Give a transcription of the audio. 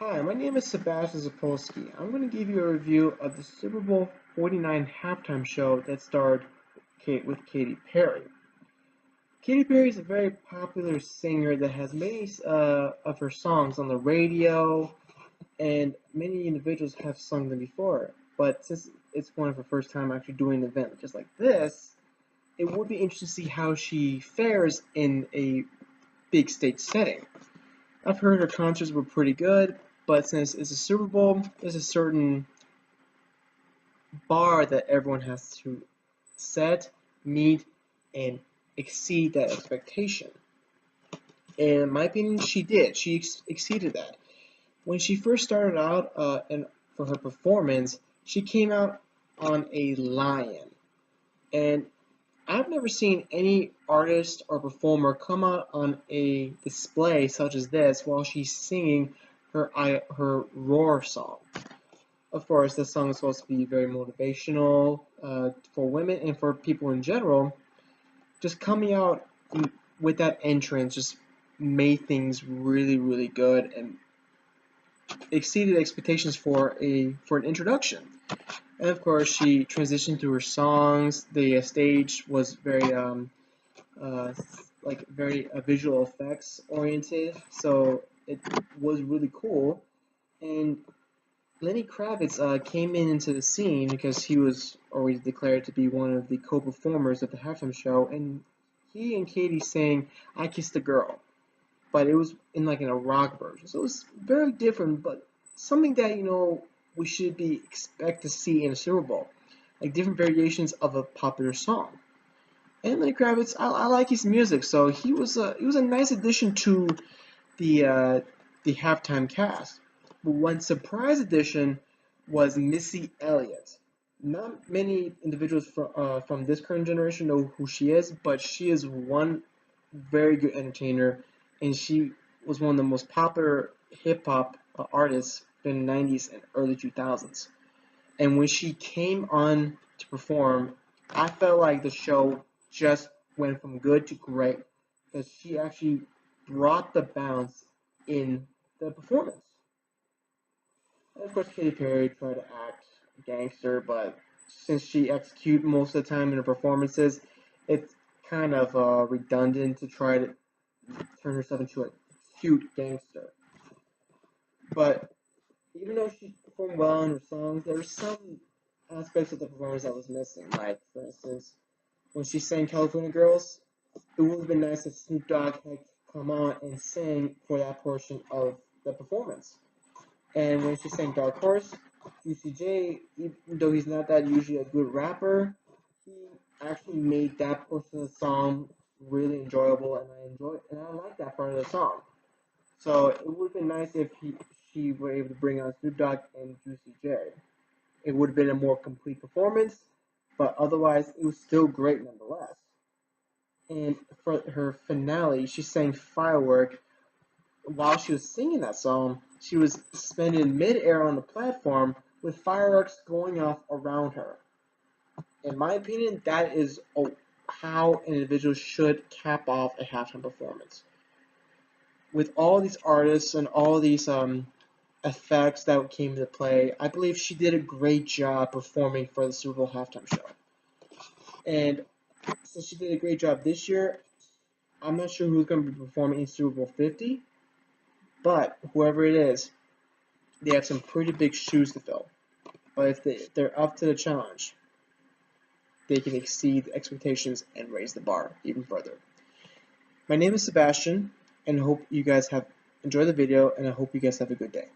Hi, my name is Sebastian Zapolsky. I'm going to give you a review of the Super Bowl 49 halftime show that starred with Katy Perry. Katy Perry is a very popular singer that has many of her songs on the radio, and many individuals have sung them before. But since it's one of her first time actually doing an event just like this, it would be interesting to see how she fares in a big stage setting. I've heard her concerts were pretty good, but since it's a Super Bowl, there's a certain bar that everyone has to set, meet, and exceed that expectation. And in my opinion, she did. She exceeded that. When she first started out for her performance, she came out on a lion. And I've never seen any artist or performer come out on a display such as this while she's singing her Roar song. Of course, this song is supposed to be very motivational for women and for people in general. Just coming out with that entrance just made things really, really good and exceeded expectations for an introduction. And of course, she transitioned through her songs. The stage was very uh, very visual effects oriented, so it was really cool. And Lenny Kravitz came into the scene because he was already declared to be one of the co-performers of the halftime show, and he and Katy sang "I Kissed a Girl," but it was in a rock version, so it was very different, but something that we should be expect to see in a Super Bowl, like different variations of a popular song. And Lenny Kravitz, I like his music, so he was a nice addition to the halftime cast. But one surprise addition was Missy Elliott. Not many individuals from this current generation know who she is, but she is one very good entertainer, and she was one of the most popular hip hop artists in the 90s and early 2000s. And when she came on to perform, I felt like the show just went from good to great because she actually brought the bounce in the performance. And of course, Katy Perry tried to act gangster, but since she executes most of the time in her performances, it's kind of redundant to try to turn herself into a cute gangster. But even though she performed well in her songs, there were some aspects of the performance that was missing. Like, for instance, when she sang California Girls, it would have been nice if Snoop Dogg had come on and sang for that portion of the performance. And when she sang Dark Horse, Juicy J, even though he's not that usually a good rapper, he actually made that portion of the song really enjoyable, and I like that part of the song. So it would have been nice if she were able to bring on Snoop Dogg and Juicy J. It would have been a more complete performance, but otherwise it was still great nonetheless. And for her finale, she sang Firework. While she was singing that song, she was suspended midair on the platform with fireworks going off around her. In my opinion, that is how an individual should cap off a halftime performance. With all these artists and all these effects that came into play, I believe she did a great job performing for the Super Bowl halftime show. And since she did a great job this year, I'm not sure who's going to be performing in Super Bowl 50, but whoever it is, they have some pretty big shoes to fill. But if they're up to the challenge, they can exceed expectations and raise the bar even further. My name is Sebastian, and I hope you guys have enjoyed the video, and I hope you guys have a good day.